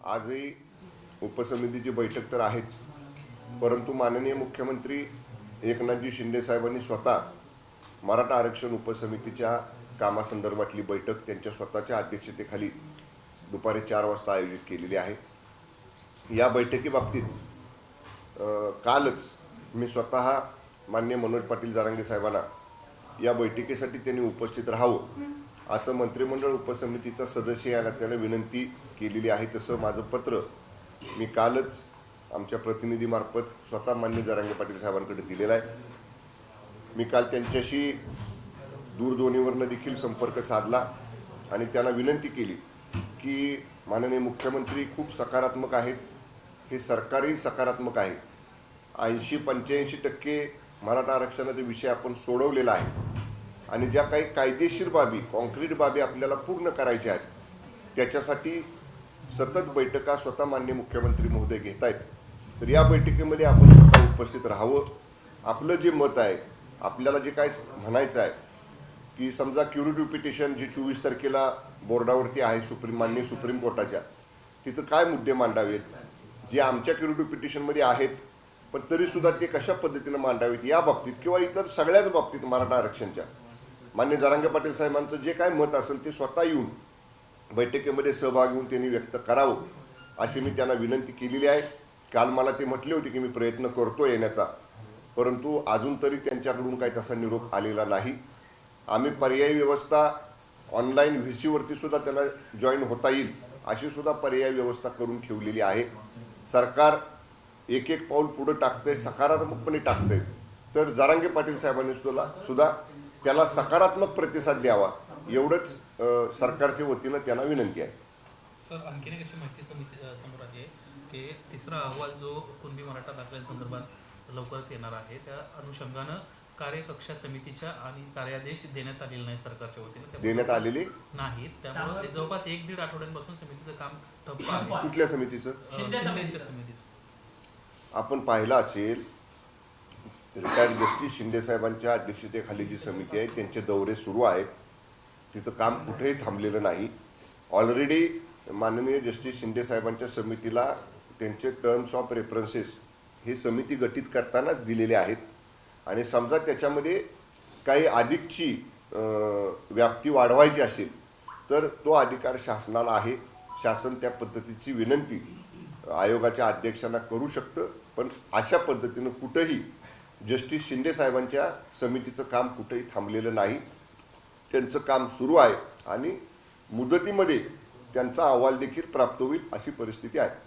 आजही उपसमितीची बैठक तर आहेच, परंतु माननीय मुख्यमंत्री एकनाथजी शिंदे साहेबांनी स्वतः मराठा आरक्षण उपसमितीच्या कामासंदर्भातली बैठक त्यांच्या स्वतःच्या अध्यक्षतेखाली दुपारी 4 वाजता आयोजित केलेली आहे। या बैठकीबाबतीत कालच मी स्वतः माननीय मनोज पाटील जरांगे साहेबांना या बैठकीसाठी त्यांनी उपस्थित राहावं असं मंत्रिमंडळ उपसमितीचा सदस्य या नात्याने विनंती केलेली आहे। तसं माझं पत्र मी कालच आमच्या प्रतिनिधीमार्फत स्वतः माननीय जरांगे पाटील साहेबांकडे दिलेलं आहे। मी काल त्यांच्याशी दूरध्वनीवरून देखील संपर्क साधला आणि त्यांना विनंती केली की माननीय मुख्यमंत्री खूप सकारात्मक आहेत, हे सरकारही सकारात्मक आहे। 80-85% मराठा आरक्षणाचा विषय आपण सोडवलेला आहे आणि ज्या काही कायदेशीर बाबी कॉन्क्रीट बाबी आपल्याला पूर्ण करायच्या आहेत त्याच्यासाठी सतत बैठका स्वतः माननीय मुख्यमंत्री महोदय घेत आहेत। तर या बैठकीमध्ये आपण स्वतः उपस्थित राहावं, आपलं जे मत आहे, आपल्याला जे काय म्हणायचं आहे की समजा क्युरेटिव्ह पिटिशन जी 24 तारखेला बोर्डावरती आहे माननीय सुप्रीम कोर्टाच्या, तिथं काय मुद्दे मांडावेत जे आमच्या क्युरेटिव्ह पिटिशनमध्ये आहेत पण तरीसुद्धा ते कशा पद्धतीनं मांडावेत या बाबतीत किंवा इतर सगळ्याच बाबतीत मराठा आरक्षणच्या माननीय जरांगे पाटील साहेबांचं जे काय मत असेल ते स्वतः येऊन बैठकीमध्ये सहभाग घेऊन त्यांनी व्यक्त करावं अशी मी त्यांना विनंती केलेली आहे। काल मला ते म्हटले होते की मी प्रयत्न करतो येण्याचा, परंतु अजून तरी त्यांच्याकडून काही तसा निरोप आलेला नाही। आम्ही पर्यायी व्यवस्था ऑनलाईन VC वरती सुद्धा त्यांना जॉईन होता येईल अशी सुद्धा पर्यायी व्यवस्था करून ठेवलेली आहे। सरकार एक एक पाऊल पुढे टाकते, सकारात्मकपणे टाकते, तर जरांगे पाटील साहेबांनी सुद्धा त्याला सकारात्मक प्रतिसाद द्यावा एवढंच सरकारच्या वतीनं त्यांना विनंती आहे। सर, आणखी एक अशी माहिती समोर आली आहे की तिसरा अहवाल जो कुणबी मराठा दाखल्यांसंदर्भात लवकरच येणार आहे, त्या अनुषंगानं कार्यकक्षा समितीच्या आणि कार्यादेश देण्यात आलेले नाही सरकारच्या वतीने, देण्यात आलेले नाहीत। त्यामुळे जवळपास 1-1.5 आठवड्यांपासून समितीचं काम ठप्प आहे। कुठल्या समितीचं? शिंदे समितीचं। आपण पाहिलं असेल, रिटायर्ड जस्टिस शिंदे साहेबांच्या अध्यक्षतेखाली जी समिती आहे त्यांचे दौरे सुरू आहेत, तिथं काम कुठेही थांबलेलं नाही। ऑलरेडी माननीय जस्टिस शिंदे साहेबांच्या समितीला त्यांचे टर्म्स ऑफ रेफरन्सेस हे समिती गठीत करतानाच दिलेले आहेत आणि समजा त्याच्यामध्ये काही अधिकची व्याप्ती वाढवायची असेल तर तो अधिकार शासनाला आहे। शासन त्या पद्धतीची विनंती आयोगाच्या अध्यक्षांना करू शकतं, पण अशा पद्धतीनं कुठेही जस्टिस शिंदे साहेबांच्या समितीचं काम कुठेही थांबलेलं नाही, त्यांचं काम सुरू आहे आणि मुदतीमध्ये त्यांचा अहवाल देखील प्राप्त होईल अशी परिस्थिती आहे।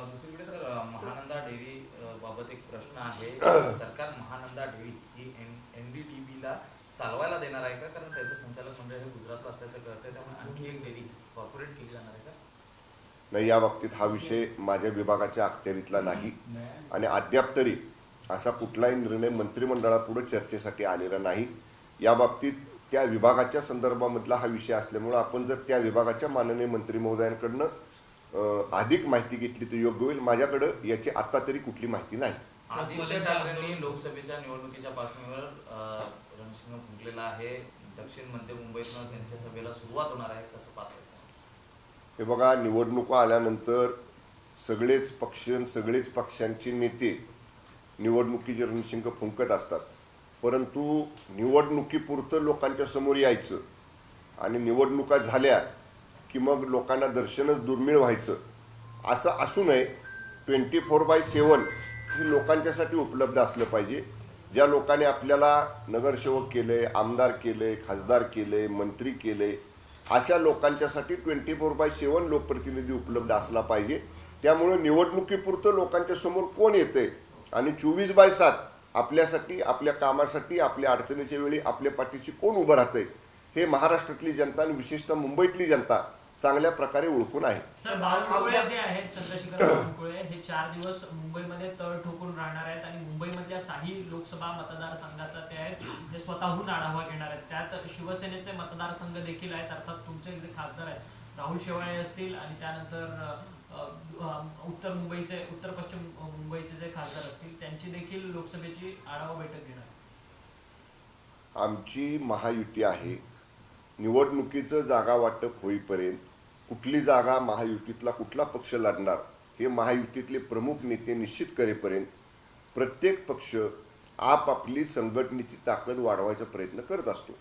दुसरीकडे सर, महानंदा डेअरी बाबत एक प्रश्न आहे। सरकार महानंदा डेअरी ही NDDB ला चालवायला देणार आहे का? कारण त्याचं संचालक मंडळ हे गुजरातला असल्याचं कळतंय, त्यामुळे आणखी एक डेअरी कॉर्पोरेट केली जाणार आहे का? नाही, या बाबतीत हा विषय माझ्या विभागाच्या अखत्यारीतला नाही आणि अद्याप तरी असा कुठलाही निर्णय मंत्रिमंडळापुढे चर्चेसाठी आलेला नाही। या बाबतीत त्या विभागाच्या संदर्भामधला हा विषय असल्यामुळे आपण जर त्या विभागाच्या माननीय मंत्री महोदयांकडनं अधिक माहिती घेतली तर योग्य होईल। माझ्याकडे याची आता तरी कुठली माहिती नाही। आदित्य ठाकरेंनी लोकसभेच्या निवडणुकीच्या पार्श्वभूमीवर रणशिंग फुंकलेला आहे। दक्षिण मध्य मुंबईतून त्यांच्या सभेला सुरुवात होणार आहे, कसं पाहताय? हे बघा, निवडणुका आल्यानंतर सगळेच पक्ष सगळेच पक्षांचे नेते निवडणुकीचे रणशिंग फुंकत असतात, परंतु निवडणुकीपुरतं लोकांच्या समोर यायचं आणि निवडणुका झाल्या की मग लोकांना दर्शनच दुर्मिळ व्हायचं असं असू नये। 24/7 हे लोकांच्यासाठी उपलब्ध असलं पाहिजे। ज्या लोकांनी आपल्याला नगरसेवक केले, आमदार केले, खासदार केले, मंत्री केले, अशा लोकांच्यासाठी 24/7 लोकप्रतिनिधी उपलब्ध असला पाहिजे। त्यामुळे निवडणुकीपुरतं लोकांच्या समोर कोण येते आणि 24/7 आपल्यासाठी, आपल्या कामासाठी, आपल्या अडचणीच्या वेळी आपल्या पाठीशी कोण उभं राहतंय हे महाराष्ट्रातली जनता आणि विशेषतः मुंबईतली जनता चांगल्या प्रकारे ओळखून आहे। सर, बावनकुळे जे आहेत, चंद्रशेखर बावनकुळे, हे 4 दिवस मुंबईमध्ये तळ ठोकून राहणार आहेत आणि मुंबईमधल्या 6 लोकसभा मतदारसंघाचा ते आहेत ते स्वतःहून आढावा घेणार आहेत। त्यात शिवसेनेचे मतदारसंघ देखील आहेत, अर्थात तुमचे जे खासदार आहेत राहुल शेवाळे असतील आणि त्यानंतर उत्तर पश्चिम मुंबईचे जे खासदार असतील त्यांची देखील लोकसभेची आढावा बैठक घेणार। आमची महायुती आहे, निवडणुकीचं जागा वाटप होईपर्यंत कुठली जागा महायुतीतला कुठला पक्ष लढणार हे महायुतीतले प्रमुख नेते निश्चित करेपर्यंत प्रत्येक पक्ष आपापली संघटनेची ताकद वाढवायचा प्रयत्न करत असतो.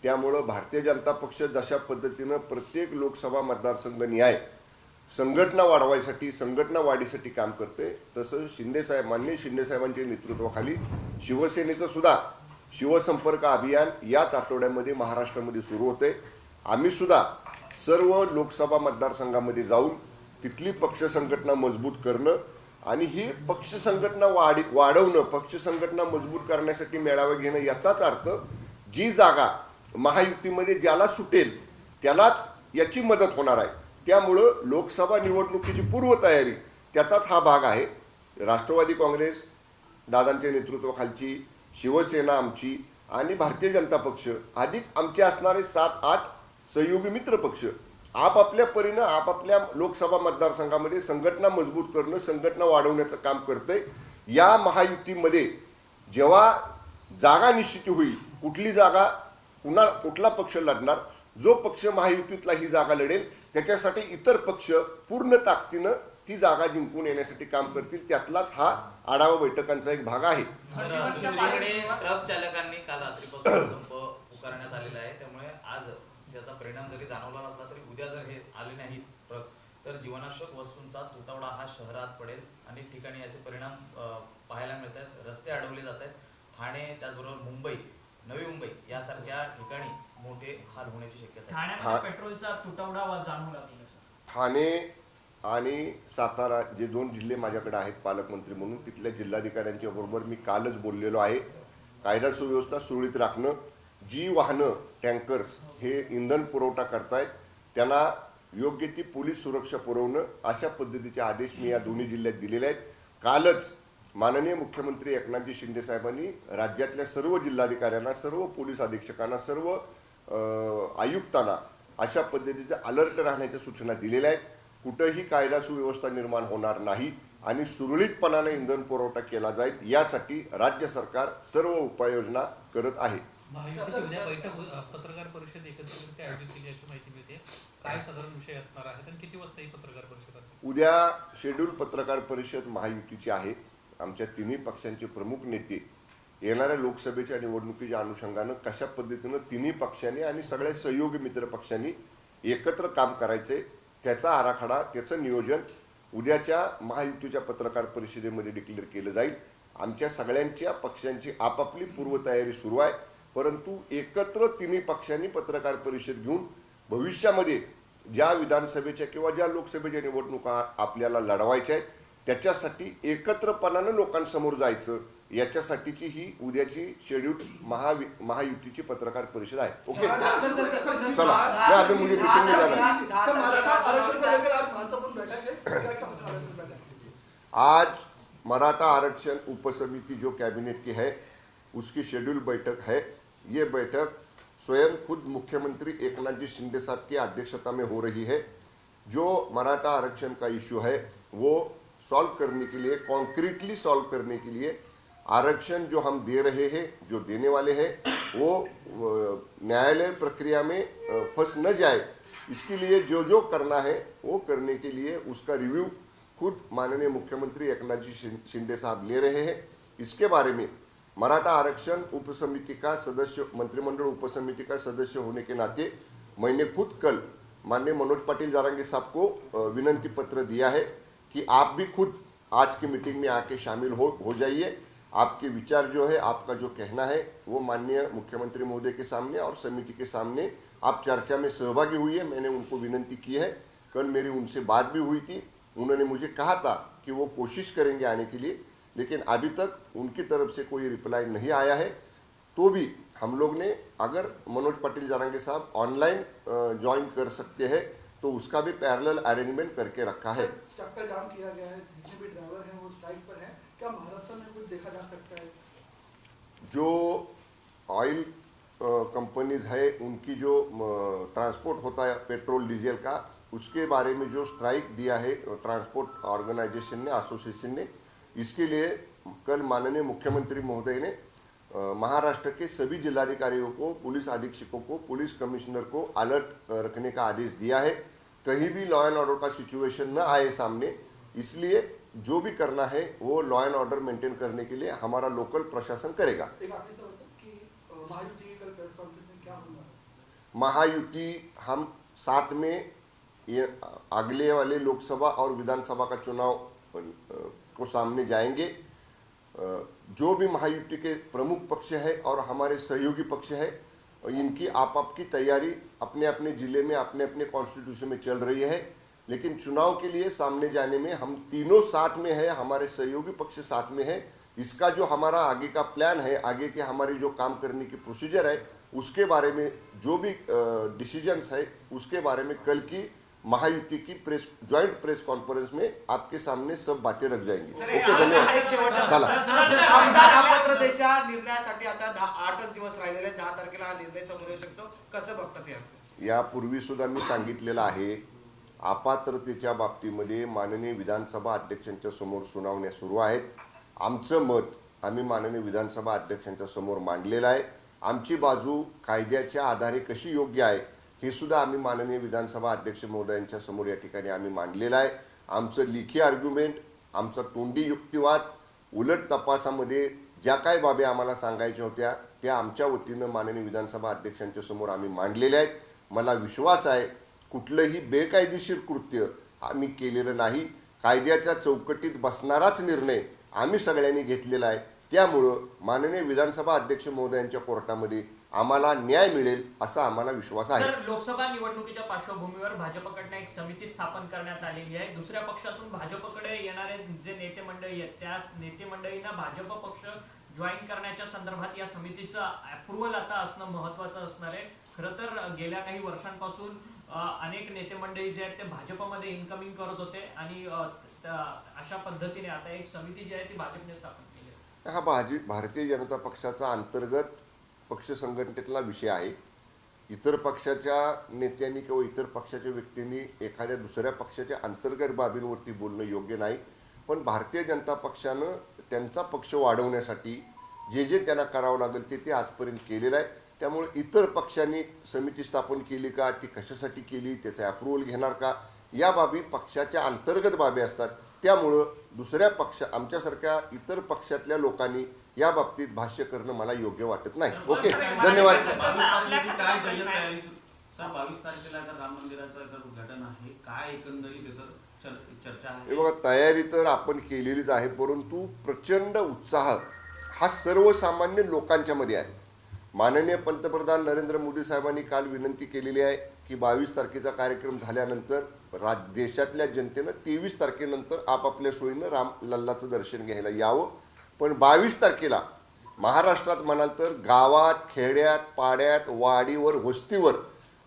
त्यामुळं भारतीय जनता पक्ष जशा पद्धतीनं प्रत्येक लोकसभा मतदारसंघ न्याय संघटना वाढवायसाठी संघटना वाढीसाठी काम करते, तसं माननीय शिंदेसाहेबांच्या नेतृत्वाखाली शिवसेनेचं सुद्धा शिवसंपर्क अभियान याच आठवड्यामध्ये महाराष्ट्रामध्ये सुरू होते. आम्ही सुद्धा सर्व लोकसभा मतदारसंघामध्ये जाऊन तिथली पक्ष संघटना मजबूत करणं आणि ही पक्ष संघटना वाढवणं, पक्ष संघटना मजबूत करण्यासाठी मेळावे घेणं, याचाच अर्थ जी जागा महायुतीमध्ये ज्याला सुटेल त्यालाच याची मदत होणार आहे. त्यामुळं लोकसभा निवडणुकीची पूर्वतयारी त्याचाच हा भाग आहे. राष्ट्रवादी काँग्रेस दादांच्या नेतृत्वाखालची, शिवसेना आमची आणि भारतीय जनता पक्ष अधिक आमचे असणारे 7-8 सहयोगी मित्र पक्ष आपापल्या परीनं आपापल्या लोकसभा मतदारसंघामध्ये संघटना मजबूत करणं, संघटना वाढवण्याचं काम करते. या महायुतीमध्ये जेव्हा जागा निश्चिती होईल, कुठली जागा कुठला पक्ष लढणार, जो पक्ष महायुतीतला ही जागा लढेल त्याच्यासाठी इतर पक्ष पूर्ण ताकदीनं ती जागा जिंकून येण्यासाठी काम करतील. त्यातलाच हा आढावा बैठकांचा एक भाग आहे. दुसरीकडे ट्रक चालकांनी काल रात्रीपासून संप पुकारण्यात आलेला आहे, त्यामुळे आज त्याचा परिणाम जरी जाणवला नसला तरी उद्या जर हे आले नाहीत ट्रक तर जीवनावश्यक वस्तूंचा तुटवडा हा शहरात पडेल. अनेक ठिकाणी याचे परिणाम पाहायला मिळत आहेत. रस्ते अडवले जात आहेत. ठाणे, त्याचबरोबर मुंबई, नवी मुंबई यासारख्या ठिकाणी मोठे हाल होण्याची शक्यता आहे. ठाण्यामध्ये पेट्रोलचा तुटवडा जाणवू लागला. ठाणे आणि सातारा जे 2 जिल्हे माझ्याकडे आहेत पालकमंत्री म्हणून, तिथल्या जिल्हाधिकाऱ्यांच्या बरोबर मी कालच बोललेलो आहे. कायदा सुव्यवस्था सुरळीत राखणं, जी वाहनं टँकर्स हे इंधन पुरवठा करतायत त्यांना योग्य ती पोलीस सुरक्षा पुरवणं, अशा पद्धतीचे आदेश मी या दोन्ही जिल्ह्यात दिलेले आहेत. कालच माननीय मुख्यमंत्री एकनाथजी शिंदे साहेबांनी राज्यातल्या सर्व जिल्हाधिकाऱ्यांना, सर्व पोलीस अधीक्षकांना, सर्व आयुक्तांना अशा पद्धतीचे अलर्ट राहण्याच्या सूचना दिलेल्या आहेत. कुठंही कायदा सुव्यवस्था निर्माण होणार नाही आणि सुरळीतपणाने इंधन पुरवठा केला जाईल यासाठी राज्य सरकार सर्व उपाययोजना करत आहे. पत्रकार परिषद एकत्रित आयोजित केली अशी माहिती मिळते. काय साधारण विषय असणार आहेत आणि किती वाजता ही पत्रकार परिषद असेल? उद्या शेड्यूल पत्रकार परिषद महायुतीची आहे. आमच्या तिन्ही पक्षांचे प्रमुख नेते येणाऱ्या लोकसभेच्या निवडणुकीच्या अनुषंगानं कशा पद्धतीनं तिन्ही पक्षांनी आणि सगळ्या सहयोगी मित्र पक्षांनी एकत्र काम करायचे त्याचा आराखडा, त्याचं नियोजन उद्याच्या महायुतीच्या पत्रकार परिषदेमध्ये डिक्लेअर केलं जाईल. आमच्या सगळ्यांच्या पक्षांची आपापली पूर्वतयारी सुरू आहे, परंतु एकत्र तिन्ही पक्षांनी पत्रकार परिषद घेऊन भविष्यामध्ये ज्या विधानसभेच्या किंवा ज्या लोकसभेच्या निवडणुका आपल्याला लढवायच्या आहेत त्याच्यासाठी एकत्रपणानं लोकांसमोर जायचं, याच्यासाठीची ही उद्याची शेड्यूल महायुतीची पत्रकार परिषद आहे. ओके, चला अभी मुझे मीटिंग में जाना है. आज मराठा आरक्षण उपसमिति जो कैबिनेट की है उसकी शेड्यूल बैठक है. ये बैठक स्वयं खुद मुख्यमंत्री एकनाथ जी शिंदे साहब की अध्यक्षता में हो रही है. जो मराठा आरक्षण का इश्यू है वो सॉल्व करने के लिए, कॉन्क्रीटली सॉल्व करने के लिए, आरक्षण जो हम दे रहे हैं, जो देने वाले हैं, वो न्यायालय प्रक्रिया में फंस न जाए, इसके लिए जो जो करना है वो करने के लिए उसका रिव्यू खुद माननीय मुख्यमंत्री एकनाथ जी शिंदे साहब ले रहे हैं. इसके बारे में मराठा आरक्षण उपसमिति का सदस्य, मंत्रिमंडल उपसमिति का सदस्य होने के नाते मैंने खुद कल माननीय मनोज पाटिल जारंगे साहब को विनंती पत्र दिया है कि आप भी खुद आज की मीटिंग में आके शामिल हो जाइए. आपके विचार जो है, आपका जो कहना है वो माननीय मुख्यमंत्री महोदय के सामने और समिति के सामने आप चर्चा में सहभागी हुई है. मैंने उनको विनंती की है. कल मेरी उनसे बात भी हुई थी. उन्होंने मुझे कहा था कि वो कोशिश करेंगे आने के लिए, लेकिन अभी तक उनकी तरफ से कोई रिप्लाई नहीं आया है. तो भी हम लोग ने, अगर मनोज पाटिल जारंगे साहब ऑनलाइन ज्वाइन कर सकते हैं तो उसका भी पैरेलल अरेंजमेंट करके रखा है. चक्का जाम किया गया है, जितने भी ड्राइवर हैं वो स्ट्राइक पर हैं. क्या महाराष्ट्र में कुछ देखा जा सकता है? जो ऑयल कंपनीज है उनकी जो ट्रांसपोर्ट होता है पेट्रोल डीजल का, उसके बारे में जो स्ट्राइक दिया है ट्रांसपोर्ट ऑर्गेनाइजेशन ने, एसोसिएशन ने, इसके लिए कल माननीय मुख्यमंत्री महोदय ने महाराष्ट्र के सभी जिलाधिकारियों को, पुलिस अधीक्षकों को, पुलिस कमिश्नर को अलर्ट रखने का आदेश दिया है. कहीं भी लॉ एंड ऑर्डर का सिचुएशन न आए सामने, इसलिए जो भी करना है वो लॉ एंड ऑर्डर मेंटेन करने के लिए हमारा लोकल प्रशासन करेगा। एक आखिरी सवाल सर कि महायुति की कल प्रेस कॉन्फ्रेंस में क्या होना है? महायुति हम साथ में ये अगले वाले लोकसभा और विधानसभा का चुनाव को सामने जाएंगे। जो भी महायुति के प्रमुख पक्ष है और हमारे सहयोगी पक्ष है, इनकी आपकी तैयारी अपने अपने जिले में अपने अपने कॉन्स्टिट्यूशन में चल रही है, लेकिन चुनाव के लिए सामने जाने में हम तीनों साथ में है, हमारे सहयोगी पक्ष साथ में है। इसका जो हमारा आगे का प्लान है, आगे के हमारी जो काम करने की प्रोसीजर है, उसके बारे में जो भी डिसीजंस है उसके बारे में कल की महायुति की ज्वाइंट प्रेस कॉन्फ्रेंस में आपके सामने सब बातें रख जाएंगी। ओके, धन्यवाद। चला, आमदार अपात्रतेच्या निर्णयासाठी आता 8च दिवस राहिलेले, 10 तारखेला हा निर्णय समोर येऊ शकतो, कसं बघतात याकडे? यापूर्वी सुद्धा मी सांगितलेलं आहे, अपात्रतेच्या बाबतीमध्ये माननीय विधानसभा अध्यक्षांच्या समोर सुनावण्या सुरू आहेत। आमचं मत आम्ही माननीय विधानसभा अध्यक्षांच्या समोर मांडलेलं आहे। आमची बाजू कायद्याच्या आधारे कशी योग्य आहे हे सुद्धा आम्ही माननीय विधानसभा अध्यक्ष महोदयांच्या समोर या ठिकाणी आम्ही मांडलेलं आहे। आमचं लेखी आर्ग्युमेंट, आमचा तोंडी युक्तिवाद, उलट तपासामध्ये ज्या काही बाबी आम्हाला सांगायच्या होत्या त्या आमच्या वतीनं माननीय विधानसभा अध्यक्षांच्या समोर आम्ही मांडलेल्या आहेत। मला विश्वास आहे कुठलंही बेकायदेशीर कृत्य आम्ही केलेलं नाही। कायद्याच्या चौकटीत बसणाराच निर्णय आम्ही सगळ्यांनी घेतलेला आहे। त्यामुळं माननीय विधानसभा अध्यक्ष महोदयांच्या कोर्टामध्ये आम्हाला न्याय मिळेल असा आम्हाला विश्वास आहे। सर, लोकसभा निवडणुकीच्या पार्श्वभूमीवर भाजपकडनं एक समिती स्थापन करण्यात आलेली आहे। दुसऱ्या पक्षातून भाजपकडे येणारे जे नेते मंडळी आहेत त्या नेते मंडळींना भाजप पक्ष जॉईन करण्याच्या संदर्भात या समितीचं अप्रुव्हल आता असणं महत्त्वाचं असणार आहे। खरं तर गेल्या काही वर्षांपासून अनेक नेते मंडळी जे आहेत ते भाजपमध्ये इन्कमिंग करत होते आणि अशा पद्धतीने आता एक समिती जी आहे ती भाजपने स्थापन केली आहे। हा भारतीय जनता पक्षाचा अंतर्गत पक्ष संघटनेतला विषय आहे। इतर पक्षाच्या नेत्यांनी किंवा इतर पक्षाच्या व्यक्तींनी एखाद्या दुसऱ्या पक्षाच्या अंतर्गत बाबींवरती बोलणं योग्य नाही, पण भारतीय जनता पक्षानं त्यांचा पक्ष वाढवण्यासाठी जे जे त्यांना करावं लागेल ते आजपर्यंत केलेलं आहे। त्यामुळे इतर पक्षांनी समिती स्थापन केली का, ती कशासाठी केली, त्याचे अप्रूव्हल घेणार का, या बाबी पक्षाच्या अंतर्गत बाबी असतात। त्यामुळं दुसऱ्या पक्ष आमच्यासारख्या इतर पक्षातल्या लोकांनी या बाबतीत भाष्य करणं मला योग्य वाटत नाही। ओके, धन्यवाद। 22 तारखेला राम मंदिराचं उद्घाटन आहे, काय एकंदरीत चर्चा आहे? हे बघा, तयारी तर आपण केलेलीच आहे, परंतु प्रचंड उत्साह हा सर्वसामान्य लोकांच्या मध्ये आहे। माननीय पंतप्रधान नरेंद्र मोदी साहेबांनी काल विनंती केलेली आहे की 22 तारखेचा कार्यक्रम झाल्यानंतर देशातल्या जनतेनं 23 तारखेनंतर आपापल्या सोयीनं राम लल्लाचं दर्शन घ्यायला यावं। पण 22 तारखेला महाराष्ट्रात म्हणाल तर गावात, खेड्यात, पाड्यात, वाडीवर, वस्तीवर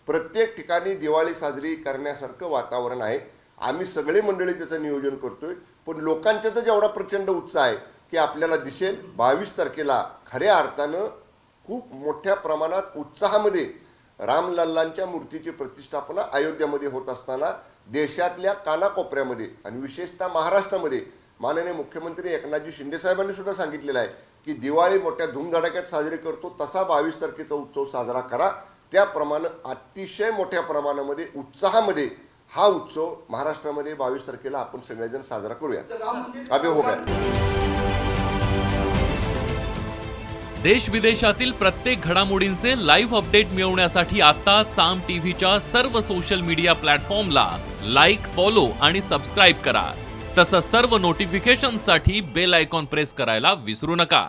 प्रत्येक ठिकाणी दिवाळी साजरी करण्यासारखं वातावरण आहे। आम्ही सगळे मंडळी त्याचं नियोजन करतोय, पण लोकांच्यात जेवढा प्रचंड उत्साह आहे की आपल्याला दिसेल 22 तारखेला खऱ्या अर्थानं खूप मोठ्या प्रमाणात उत्साहामध्ये रामलल्लांच्या मूर्तीची प्रतिष्ठापना अयोध्यामध्ये होत असताना देशातल्या कानाकोपऱ्यामध्ये आणि विशेषतः महाराष्ट्रामध्ये माननीय मुख्यमंत्री एकनाथजी शिंदे साहेबांनी सुद्धा सांगितलेलं आहे की दिवाळी मोठ्या धूमधडाक्यात साजरी करतो तसा 22 तारखेचा उत्सव साजरा करा। त्याप्रमाणे अतिशय मोठ्या प्रमाणामध्ये उत्साहामध्ये हा उत्सव महाराष्ट्रामध्ये 22 तारखेला आपण सगळेजण साजरा करूया। अभि हो गया। देश विदेशातील प्रत्येक घडामोडींचे लाईव्ह अपडेट मिळवण्यासाठी आता साम टीव्हीच्या सर्व सोशल मीडिया प्लॅटफॉर्मला लाईक, फॉलो आणि सबस्क्राईब करा। तसंच सर्व नोटिफिकेशनसाठी बेल आयकॉन प्रेस करायला विसरू नका।